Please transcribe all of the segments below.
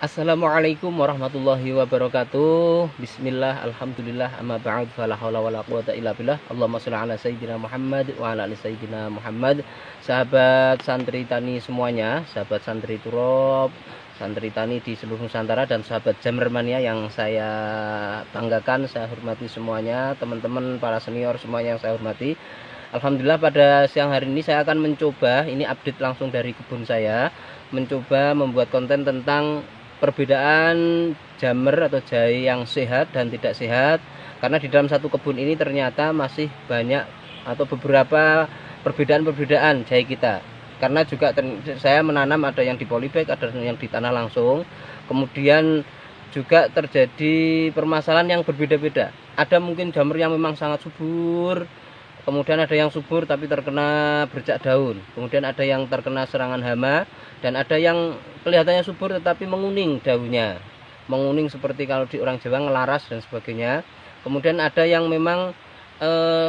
Assalamualaikum warahmatullahi wabarakatuh. Bismillah, alhamdulillah, amma ba'd, fala haula wala quwata illa billah. Allahumma shalli ala sayyidina Muhammad wa ala ali sayyidina Muhammad. Sahabat santri tani semuanya, sahabat santri Turop, santri tani di seluruh Nusantara, dan sahabat Jamermania yang saya banggakan, saya hormati semuanya, teman-teman para senior semuanya yang saya hormati. Alhamdulillah pada siang hari ini saya akan mencoba, ini update langsung dari kebun saya, mencoba membuat konten tentang perbedaan jamur atau jahe yang sehat dan tidak sehat, karena di dalam satu kebun ini ternyata masih banyak atau beberapa perbedaan jahe kita. Karena juga saya menanam ada yang di polybag, ada yang di tanah langsung, kemudian juga terjadi permasalahan yang berbeda-beda. Ada mungkin jamur yang memang sangat subur, kemudian ada yang subur tapi terkena bercak daun, kemudian ada yang terkena serangan hama, dan ada yang kelihatannya subur tetapi menguning daunnya, menguning seperti kalau di orang Jawa ngelaras dan sebagainya. Kemudian ada yang memang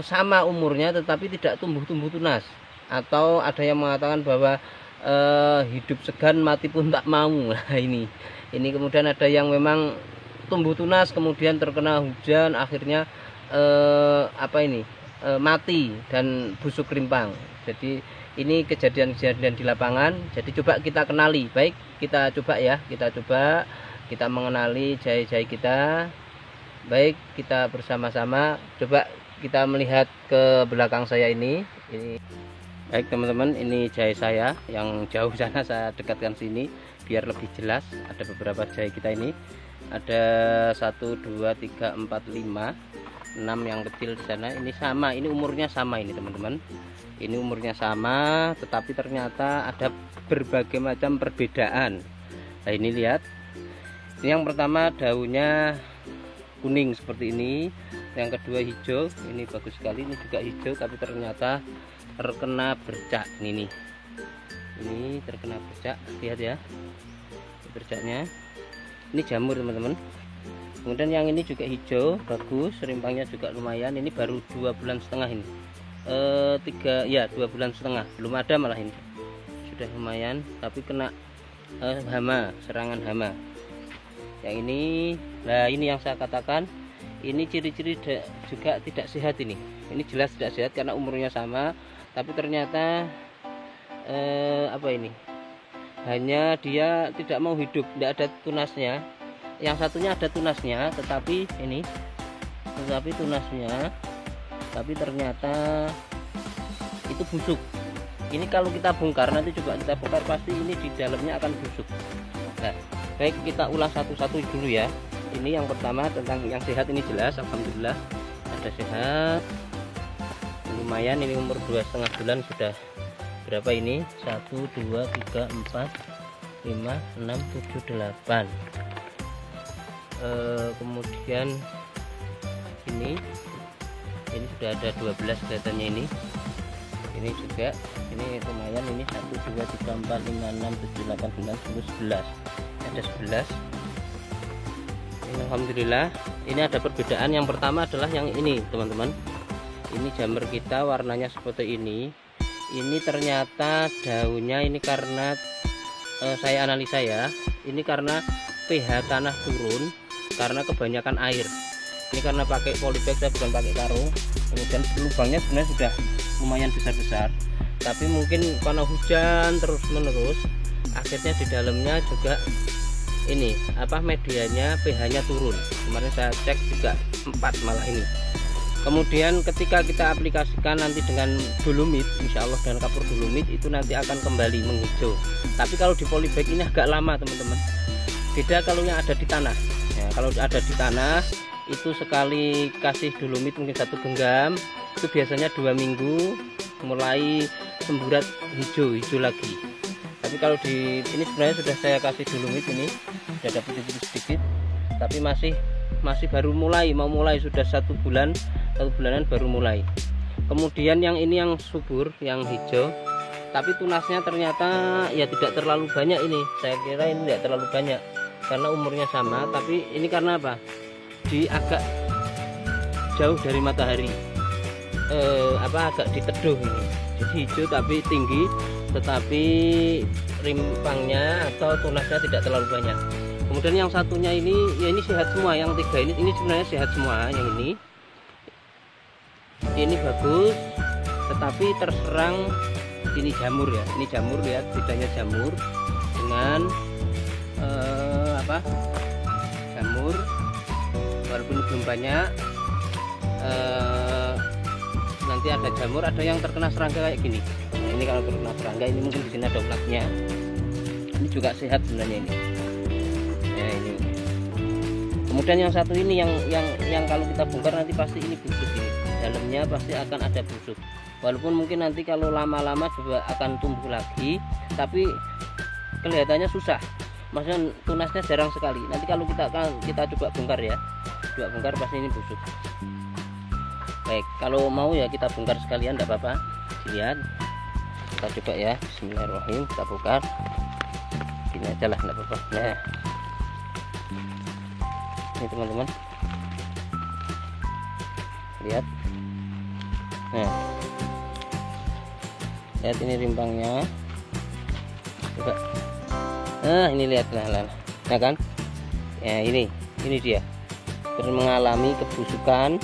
sama umurnya tetapi tidak tumbuh tunas, atau ada yang mengatakan bahwa hidup segan mati pun tak mau. Nah, ini kemudian ada yang memang tumbuh tunas kemudian terkena hujan akhirnya mati dan busuk rimpang. Jadi ini kejadian-kejadian di lapangan. Jadi coba kita kenali, baik kita coba kita mengenali jahe-jahe kita. Baik, kita bersama-sama coba kita melihat ke belakang saya ini. Baik teman-teman, ini jahe saya yang jauh sana saya dekatkan sini biar lebih jelas. Ada beberapa jahe kita ini. Ada 1 2 3 4 5 6 yang kecil di sana. Ini sama, ini umurnya sama ini teman-teman. Ini umurnya sama, tetapi ternyata ada berbagai macam perbedaan. Nah, ini lihat. Ini yang pertama daunnya kuning seperti ini. Yang kedua hijau, ini bagus sekali. Ini juga hijau tapi ternyata terkena bercak. Ini terkena bercak. Lihat ya. Bercaknya. Ini jamur teman-teman. Kemudian yang ini juga hijau, bagus, rimpangnya juga lumayan. Ini baru 2 bulan setengah ini. 2 bulan setengah, belum ada malah ini. Sudah lumayan, tapi kena hama, serangan hama. Yang ini, nah ini yang saya katakan, ini ciri-ciri juga tidak sehat ini. Ini jelas tidak sehat karena umurnya sama, tapi ternyata hanya dia tidak mau hidup, tidak ada tunasnya. Yang satunya ada tunasnya, tetapi tunasnya, tapi ternyata itu busuk. Ini kalau kita bongkar, nanti coba kita bongkar, pasti ini di dalamnya akan busuk. Nah, baik kita ulas satu-satu dulu ya. Ini yang pertama tentang yang sehat, ini jelas, alhamdulillah ada sehat. Lumayan, ini umur 2,5 bulan sudah berapa ini? 1 2 3 4 5 6 7 8. Kemudian ini sudah ada 12 kelihatannya. Ini juga, ini lumayan, ini 1 2 3 4 5 6 7 8 9 10 11, ada 11. Ini alhamdulillah. Ini ada perbedaan. Yang pertama adalah yang ini teman-teman, ini jamur kita warnanya seperti ini. Ini ternyata daunnya ini karena saya analisa ya, ini karena pH tanah turun karena kebanyakan air. Ini karena pakai polybag, saya bukan pakai karung. Kemudian lubangnya sebenarnya sudah lumayan besar-besar, tapi mungkin karena hujan terus menerus akhirnya di dalamnya juga ini medianya pH-nya turun. Kemarin saya cek juga 4 malah ini. Kemudian ketika kita aplikasikan nanti dengan dolomit, insya Allah dengan kapur dolomit, itu nanti akan kembali menghijau. Tapi kalau di polybag ini agak lama teman-teman, beda kalau yang ada di tanah. Ya, kalau ada di tanah itu sekali kasih dolomit mungkin 1 genggam, itu biasanya 2 minggu mulai semburat hijau lagi. Tapi kalau di ini sebenarnya sudah saya kasih dolomit, ini sudah ada putih-putih sedikit, tapi masih baru mau mulai sudah 1 bulanan baru mulai. Kemudian yang ini yang subur, yang hijau, tapi tunasnya ternyata ya tidak terlalu banyak ini. Saya kira ini tidak terlalu banyak karena umurnya sama, tapi ini karena apa? Di agak jauh dari matahari, agak diteduh ini. Jadi hijau tapi tinggi, tetapi rimpangnya atau tunasnya tidak terlalu banyak. Kemudian yang satunya ini ya ini sehat semua, yang 3 ini sebenarnya sehat semua. Yang ini bagus, tetapi terserang ini jamur ya. Ini jamur, lihat bedanya jamur dengan jamur, walaupun belum banyak. Nanti ada jamur, ada yang terkena serangga kayak gini. Nah, ini kalau terkena serangga, ini mungkin di sini ada ulatnya. Ini juga sehat sebenarnya ini. Ya, ini. Kemudian yang satu ini yang kalau kita bongkar nanti pasti ini busuk ini. Dalamnya pasti akan ada busuk. Walaupun mungkin nanti kalau lama-lama juga akan tumbuh lagi, tapi kelihatannya susah. Maksudnya tunasnya jarang sekali. Nanti kalau kita coba bongkar ya, pasti ini busuk. Baik, kalau mau ya kita bongkar sekalian, tidak apa-apa. Lihat, kita coba ya. Bismillahirrahmanirrahim, kita bongkar. Gini aja lah, tidak apa-apa. Nah, ini teman-teman, lihat. Nah, lihat ini rimbangnya. Coba. Nah, ini lihat lah, nah kan? Ya ini dia. Mengalami kebusukan.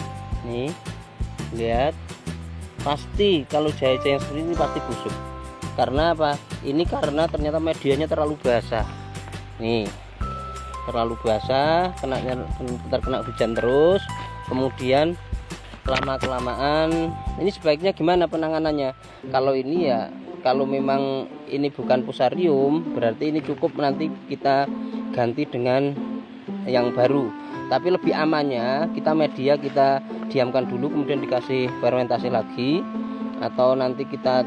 Nih. Lihat, pasti kalau jahe-jahe yang seperti ini pasti busuk. Karena apa? Ini karena ternyata medianya terlalu basah. Nih, terlalu basah, terkena hujan terus. Kemudian lama-kelamaan, ini sebaiknya gimana penanganannya? Kalau ini ya, kalau memang ini bukan fusarium, berarti ini cukup nanti kita ganti dengan yang baru. Tapi lebih amannya kita diamkan dulu, kemudian dikasih fermentasi lagi, atau nanti kita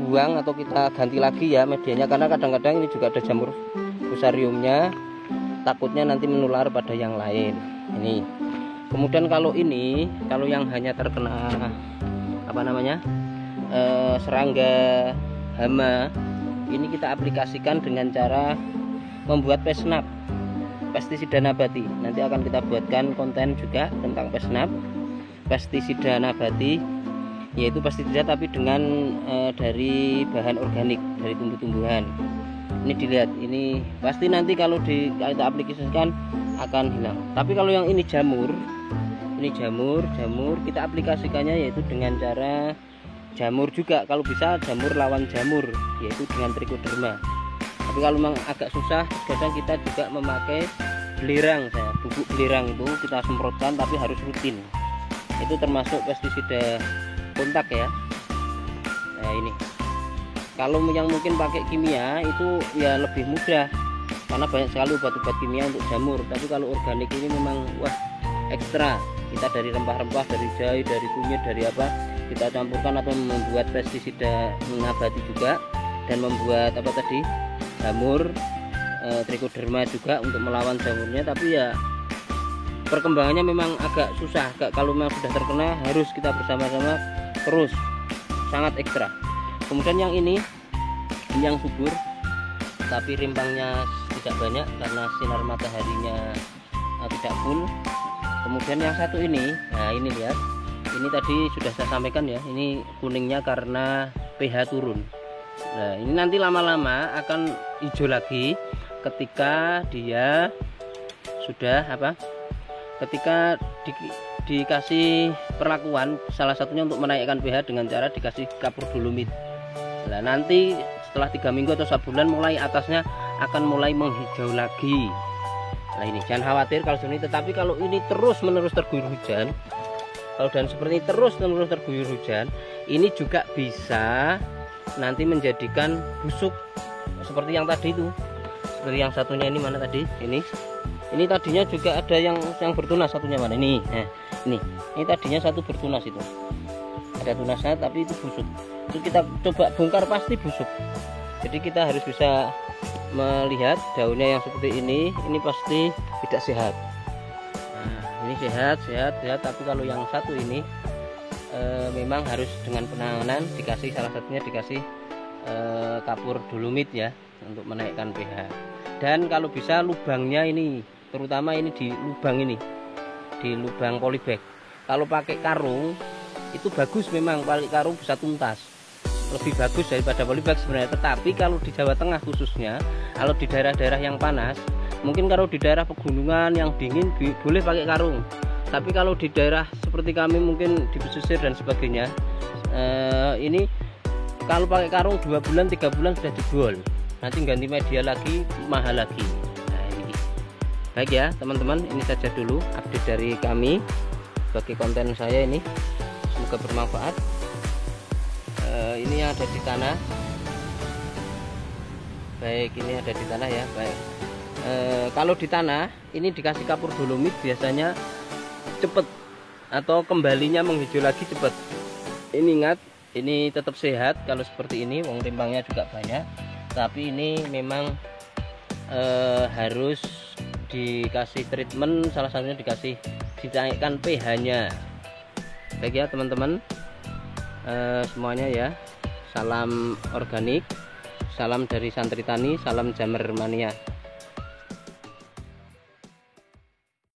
buang atau kita ganti lagi ya medianya, karena kadang-kadang ini juga ada jamur fusariumnya, takutnya nanti menular pada yang lain. Ini. Kemudian kalau yang hanya terkena serangga, hama, ini kita aplikasikan dengan cara membuat pesnap, pestisida nabati. Nanti akan kita buatkan konten juga tentang pestisida nabati, yaitu pestisida tapi dengan dari bahan organik, dari tumbuh-tumbuhan. Ini dilihat, ini pasti nanti kalau kita aplikasikan akan hilang. Tapi kalau yang ini jamur kita aplikasikannya yaitu dengan cara jamur juga, kalau bisa jamur lawan jamur, yaitu dengan trichoderma. Tapi kalau memang agak susah, kadang kita juga memakai belerang, bubuk belerang itu kita semprotkan, tapi harus rutin. Itu termasuk pestisida kontak ya. Nah ini, kalau yang mungkin pakai kimia itu ya lebih mudah, karena banyak sekali obat-obat kimia untuk jamur. Tapi kalau organik ini memang wah ekstra. Kita dari rempah-rempah, dari jahe, dari kunyit, dari apa, kita campurkan atau membuat pestisida nabati juga, dan membuat jamur trichoderma juga untuk melawan jamurnya. Tapi ya perkembangannya memang agak susah. Kalau memang sudah terkena harus kita bersama-sama terus, sangat ekstra. Kemudian yang ini yang subur tapi rimbangnya tidak banyak karena sinar mataharinya tidak full. Kemudian yang satu ini, nah ini lihat, ini tadi sudah saya sampaikan ya, ini kuningnya karena pH turun. Nah ini nanti lama-lama akan hijau lagi ketika dia sudah ketika dikasih perlakuan, salah satunya untuk menaikkan pH dengan cara dikasih kapur dolomit. Nah nanti setelah 3 minggu atau sebulan mulai atasnya akan mulai menghijau lagi. Nah ini jangan khawatir kalau ini, tetapi kalau ini terus-menerus terguyur hujan, kalau dan seperti ini terus-menerus terguyur hujan, ini juga bisa nanti menjadikan busuk seperti yang tadi itu. Seperti yang satunya ini, mana tadi? Ini tadinya juga ada yang bertunas, satunya mana? Ini. Nah, ini tadinya satu bertunas itu. Ada tunasnya tapi itu busuk. Itu kita coba bongkar pasti busuk. Jadi kita harus bisa melihat daunnya yang seperti ini pasti tidak sehat. Nah, ini sehat, tapi kalau yang satu ini memang harus dengan penanganan, salah satunya dikasih kapur dolomit ya, untuk menaikkan pH. Dan kalau bisa lubangnya ini, terutama ini di lubang polybag. Kalau pakai karung itu bagus, memang pakai karung bisa tuntas, lebih bagus daripada polybag sebenarnya. Tetapi kalau di Jawa Tengah khususnya, kalau di daerah-daerah yang panas, Mungkin kalau di daerah pegunungan yang dingin boleh pakai karung, tapi kalau di daerah seperti kami mungkin di pesisir dan sebagainya, ini kalau pakai karung 2 bulan 3 bulan sudah jebol, nanti ganti media lagi mahal lagi. Nah ini baik ya teman-teman, ini saja dulu update dari kami bagi konten saya ini, semoga bermanfaat. Ini yang ada di tanah, baik ini ada di tanah ya, baik. Kalau di tanah ini dikasih kapur dolomit biasanya cepet, atau kembalinya menghijau lagi cepet. Ini ingat, ini tetap sehat kalau seperti ini, wong timbangnya juga banyak, tapi ini memang harus dikasih treatment, salah satunya dinaikkan pH-nya. Baik ya teman-teman, semuanya ya, salam organik, salam dari Santri Tani, salam Jamer Mania.